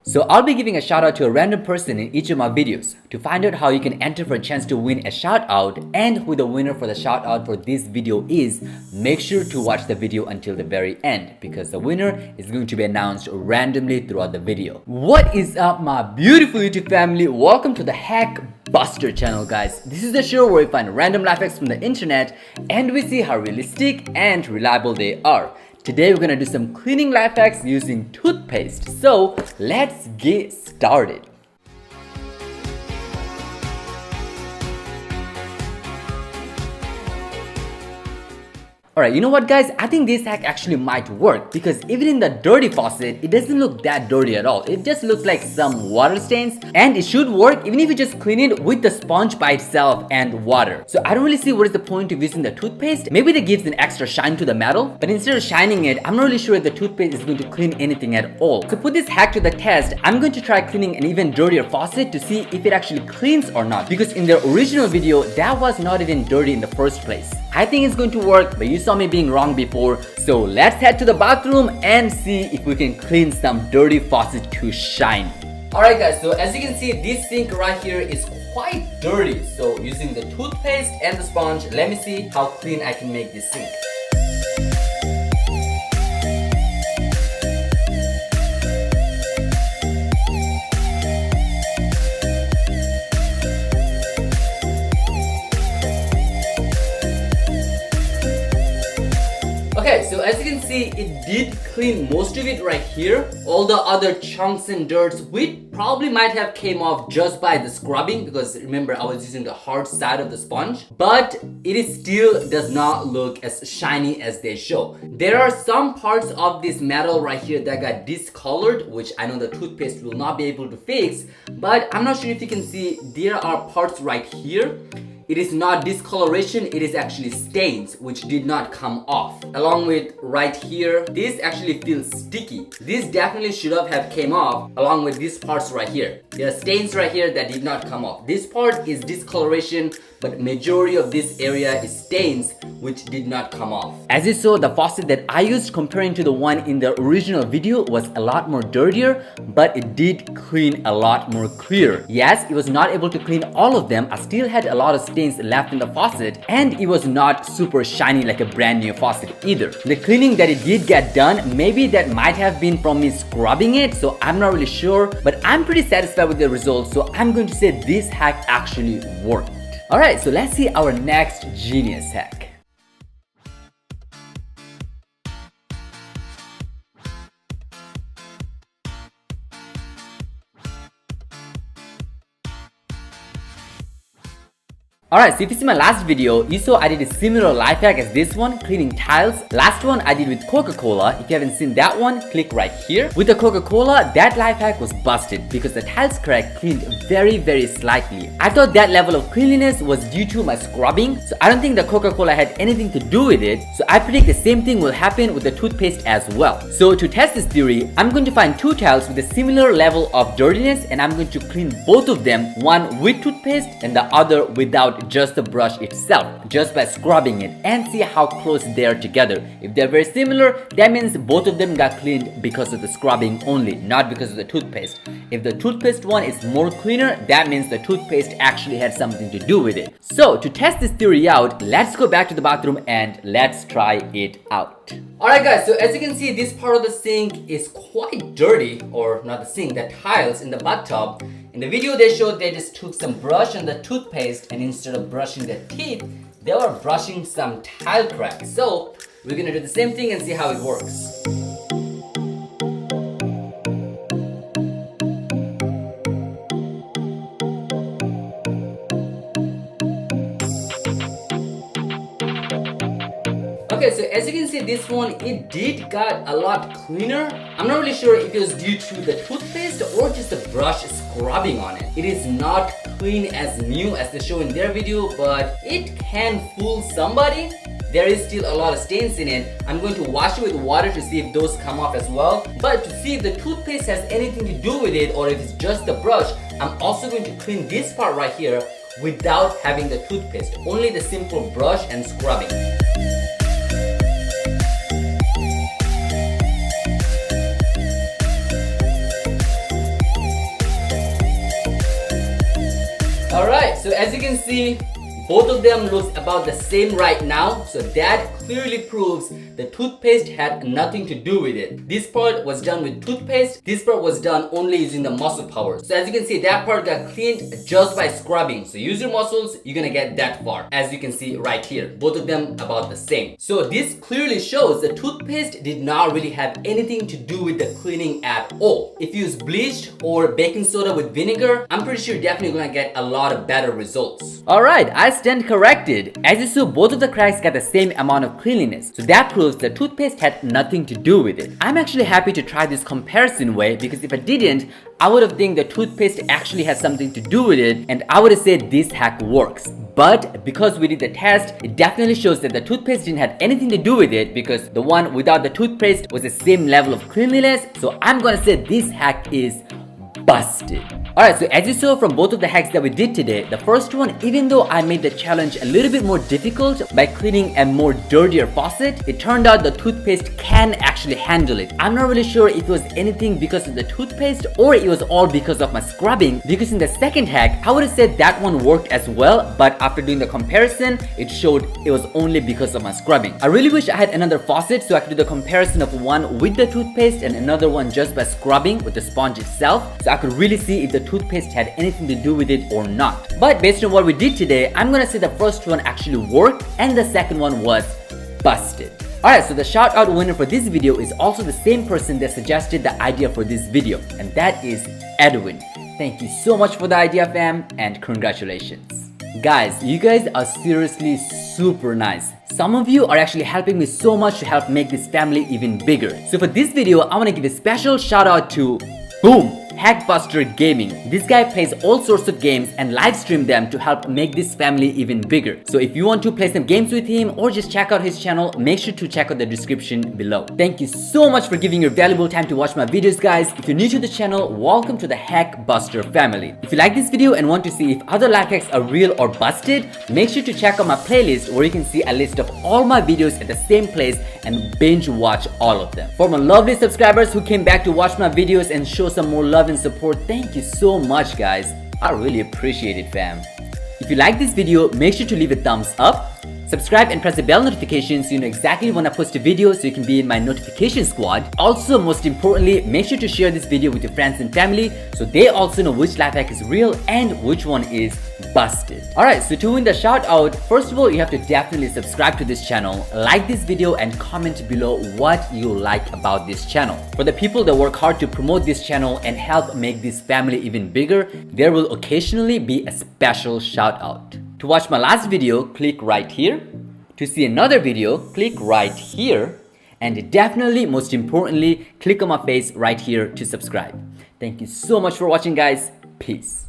So I'll be giving a shout out to a random person in each of my videos. To find out how you can enter for a chance to win a shout out and who the winner for the shout out for this video is, make sure to watch the video until the very end because the winner is going to be announced randomly throughout the video. What is up, my beautiful YouTube family? Welcome to the Hack Buster channel, guys. This is the show where we find random life hacks from the internet and we see how realistic and reliable they are. Today we're gonna do some cleaning life hacks using toothpaste. So let's get started. Alright, you know what, guys? I think this hack actually might work because even in the dirty faucet, it doesn't look that dirty at all. It just looks like some water stains, and it should work even if you just clean it with the sponge by itself and water. So I don't really see what is the point of using the toothpaste. Maybe that gives an extra shine to the metal, but instead of shining it, I'm not really sure if the toothpaste is going to clean anything at all. To put this hack to the test, I'm going to try cleaning an even dirtier faucet to see if it actually cleans or not, because in the original video, that was not even dirty in the first place. I think it's going to work, but you saw me being wrong before, so let's head to the bathroom and see if we can clean some dirty faucet to shine. Alright guys, so as you can see, this sink right here is quite dirty. So using the toothpaste and the sponge, let me see how clean I can make this sink. Okay, so as you can see, it did clean most of it right here. All the other chunks and dirts, which probably might have came off just by the scrubbing, because remember I was using the hard side of the sponge, but it is still does not look as shiny as they show. There are some parts of this metal right here that got discolored, which I know the toothpaste will not be able to fix, but I'm not sure if you can see, there are parts right here. It is not discoloration, it is actually stains which did not come off. Along with right here, this actually feels sticky. This definitely should have came off along with these parts right here. There are stains right here that did not come off. This part is discoloration, but majority of this area is stains which did not come off. As you saw, the faucet that I used comparing to the one in the original video was a lot more dirtier, but it did clean a lot more clear. Yes, it was not able to clean all of them. I still had a lot of stains left in the faucet, and it was not super shiny like a brand new faucet either. The cleaning that it did get done, maybe that might have been from me scrubbing it, so I'm not really sure, but I'm pretty satisfied with the results, so I'm going to say this hack actually worked. Alright, so let's see our next genius hack. Alright, so if you see my last video, you saw I did a similar life hack as this one, cleaning tiles. Last one I did with Coca-Cola. If you haven't seen that one, click right here. With the Coca-Cola, that life hack was busted because the tiles crack cleaned very slightly. I thought that level of cleanliness was due to my scrubbing, so I don't think the Coca-Cola had anything to do with it. So I predict the same thing will happen with the toothpaste as well. So to test this theory, I'm going to find two tiles with a similar level of dirtiness and I'm going to clean both of them, one with toothpaste and the other without just the brush itself, just by scrubbing it, and see how close they are together. If they're very similar, that means both of them got cleaned because of the scrubbing only, not because of the toothpaste. If the toothpaste one is more cleaner, that means the toothpaste actually had something to do with it. So to test this theory out, let's go back to the bathroom and let's try it out. Alright guys, so as you can see, this part of the sink is quite dirty, or not the sink, the tiles in the bathtub. In the video they showed they just took some brush and the toothpaste, and instead of brushing their teeth, they were brushing some tile cracks. So we're gonna do the same thing and see how it works. Okay, so as you can see, this one, it did got a lot cleaner. I'm not really sure if it was due to the toothpaste or just the brush scrubbing on it. It is not clean as new as they show in their video, but it can fool somebody. There is still a lot of stains in it. I'm going to wash it with water to see if those come off as well. But to see if the toothpaste has anything to do with it or if it's just the brush, I'm also going to clean this part right here without having the toothpaste. Only the simple brush and scrubbing. so as you can see, both of them looks about the same right now, so that clearly proves the toothpaste had nothing to do with it. This part was done with toothpaste, this part was done only using the muscle power. So as you can see, that part got cleaned just by scrubbing. So use your muscles, you're gonna get that far. As you can see right here, both of them about the same. So this clearly shows the toothpaste did not really have anything to do with the cleaning at all. If you use bleach or baking soda with vinegar, I'm pretty sure you're definitely gonna get a lot of better results. Alright, I stand corrected. As you saw, both of the cracks got the same amount of cleanliness. So that proves the toothpaste had nothing to do with it. I'm actually happy to try this comparison way, because if I didn't, I would have think the toothpaste actually has something to do with it, and I would have said this hack works. But because we did the test, it definitely shows that the toothpaste didn't have anything to do with it, because the one without the toothpaste was the same level of cleanliness. So I'm gonna say this hack is busted. Alright, so as you saw from both of the hacks that we did today, the first one, even though I made the challenge a little bit more difficult by cleaning a more dirtier faucet, it turned out the toothpaste can actually handle it. I'm not really sure if it was anything because of the toothpaste or it was all because of my scrubbing, because in the second hack, I would have said that one worked as well, but after doing the comparison, it showed it was only because of my scrubbing. I really wish I had another faucet so I could do the comparison of one with the toothpaste and another one just by scrubbing with the sponge itself, so I could really see if the toothpaste had anything to do with it or not. But based on what we did today, I'm gonna say the first one actually worked and the second one was busted. Alright, so the shout out winner for this video is also the same person that suggested the idea for this video, and that is Edwin. Thank you so much for the idea, fam, and congratulations. Guys, you guys are seriously super nice. Some of you are actually helping me so much to help make this family even bigger. So for this video, I want to give a special shout out to Boom! Hackbuster Gaming. This guy plays all sorts of games and live stream them to help make this family even bigger. So if you want to play some games with him or just check out his channel, make sure to check out the description below. Thank you so much for giving your valuable time to watch my videos, guys. If you're new to the channel, welcome to the Hackbuster family. If you like this video and want to see if other life hacks are real or busted, make sure to check out my playlist where you can see a list of all my videos at the same place and binge watch all of them. For my lovely subscribers who came back to watch my videos and show some more love and support, thank you so much, guys. I really appreciate it, fam. If you like this video, make sure to leave a thumbs up, subscribe and press the bell notification so you know exactly when I post a video, so you can be in my notification squad. Also, most importantly, make sure to share this video with your friends and family so they also know which life hack is real and which one is busted. Alright, so to win the shout out, first of all, you have to definitely subscribe to this channel, like this video and comment below what you like about this channel. For the people that work hard to promote this channel and help make this family even bigger, there will occasionally be a special shout out. To watch my last video, click right here. To see another video, click right here. And definitely, most importantly, click on my face right here to subscribe. Thank you so much for watching, guys. Peace.